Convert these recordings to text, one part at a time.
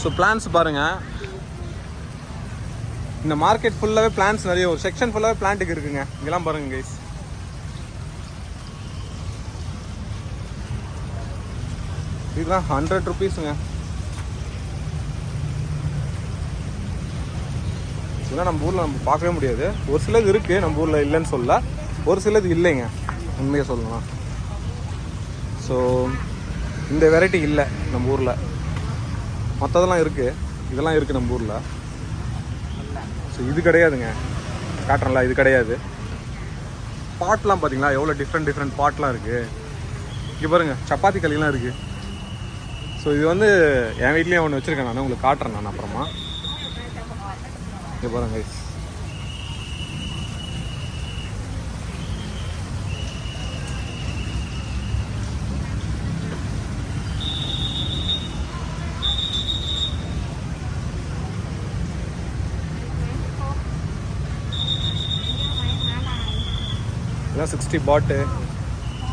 So plans பாருங்கள், இந்த market ஃபுல்லாகவே பிளான்ஸ் நிறைய, ஒரு செக்ஷன் ஃபுல்லாகவே பிளான்ட்டுக்கு இருக்குங்க. இங்கெல்லாம் பாருங்கள் கைஸ். இதுதான் 100 rupeesங்க. இதெல்லாம் நம்ம ஊரில் நம்ம பார்க்கவே முடியாது. ஒரு சிலது இருக்குது நம்ம ஊரில், இல்லைன்னு சொல்ல, ஒரு சிலது இல்லைங்க உண்மையாக சொல்லலாம். ஸோ இந்த வெரைட்டி இல்லை நம்ம ஊரில், மற்றதெல்லாம் இருக்குது, இதெல்லாம் இருக்குது நம்ம ஊரில். ஸோ இது கிடையாதுங்க, காட்டுறேன்ல, இது கிடையாது. பாட்லாம் பார்த்தீங்களா எவ்வளோ டிஃப்ரெண்ட் பாட்லாம் இருக்குது. இங்கே பாருங்கள், சப்பாத்தி களிலாம் இருக்குது. ஸோ இது வந்து என் வீட்லேயும் ஒன்று வச்சுருக்கேன், நான் உங்களுக்கு காட்டுறேன் நான் அப்புறமா. இங்கே பாருங்க கைஸ், இதெல்லாம் 60 பாட்டு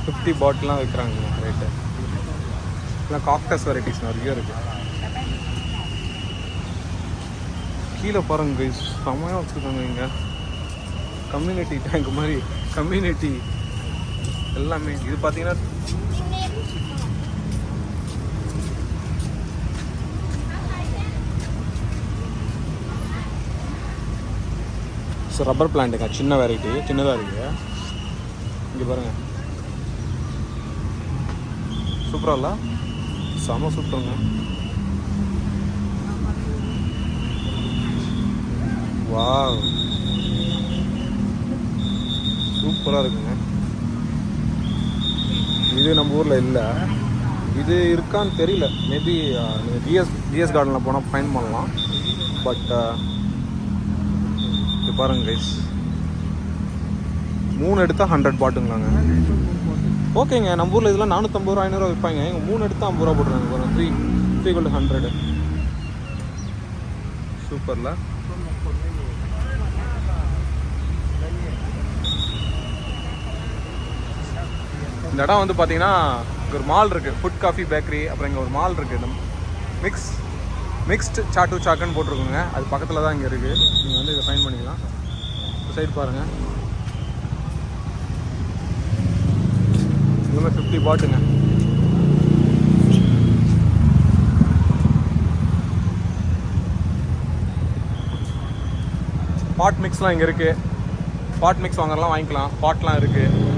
50 பாட்லாம் விற்கிறாங்க ரேட்டு. இதெல்லாம் காக்டஸ் வெரைட்டிஸ் நிறைய இருக்குது. கீழே பாருங்க கைஸ், செம்மையாக வச்சுருக்காங்க இங்கே. கம்யூனிட்டி டேங்க் மாதிரி, கம்யூனிட்டி எல்லாமே. இது பார்த்தீங்கன்னா ஸோ ரப்பர் பிளான்ட்டுங்க, சின்ன வெரைட்டி, சின்னதாக இருக்குது. இங்கே பாருங்கள், சூப்பராக இல்லை? செம சூப்பருங்க. வாவ், சூப்பராக இருக்குங்க. இது நம்ம ஊரில் இல்லை, இது இருக்கான்னு தெரியல. மேபி டிஎஸ் கார்டனில் போனால் ஃபைன் பண்ணலாம். பட் இது பாருங்க கைஸ், 3 எடுத்தால் 100 பாட்டுங்களாங்க. ஓகேங்க, நம்ம ஊரில் இதெல்லாம் 450 ரூபா 500 விற்பாங்க. இங்கே 3 எடுத்தால் 50 ரூபா போட்டுருக்காங்க. பாருங்க, 3 = 100. சூப்பரில். இந்த இடம் வந்து பார்த்தீங்கன்னா இங்கே ஒரு மால் இருக்குது, ஃபுட் காஃபி பேக்கரி. அப்புறம் இங்கே ஒரு மால் இருக்குது, இந்த மிக்ஸ்டு சாட்டு சாக்குன்னு போட்டிருக்குங்க. அது பக்கத்தில் தான் இங்கே இருக்குது. நீங்கள் வந்து இதை ஃபைன் பண்ணிக்கலாம். இந்த சைடு பாருங்கள், இதுவுமே 50 பாட்டுங்க. பாட் மிக்ஸ்லாம் இங்கே இருக்குது. பாட் மிக்ஸ் வாங்கலாம், வாங்கிக்கலாம். பாட்லாம் இருக்குது,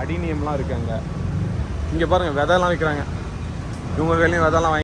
அடினியம்லாம் இருக்குது அங்கே. இங்கே பாருங்கள், விதைலாம் விற்கிறாங்க. இவங்க கையிலையும் விதைலாம் வாங்கி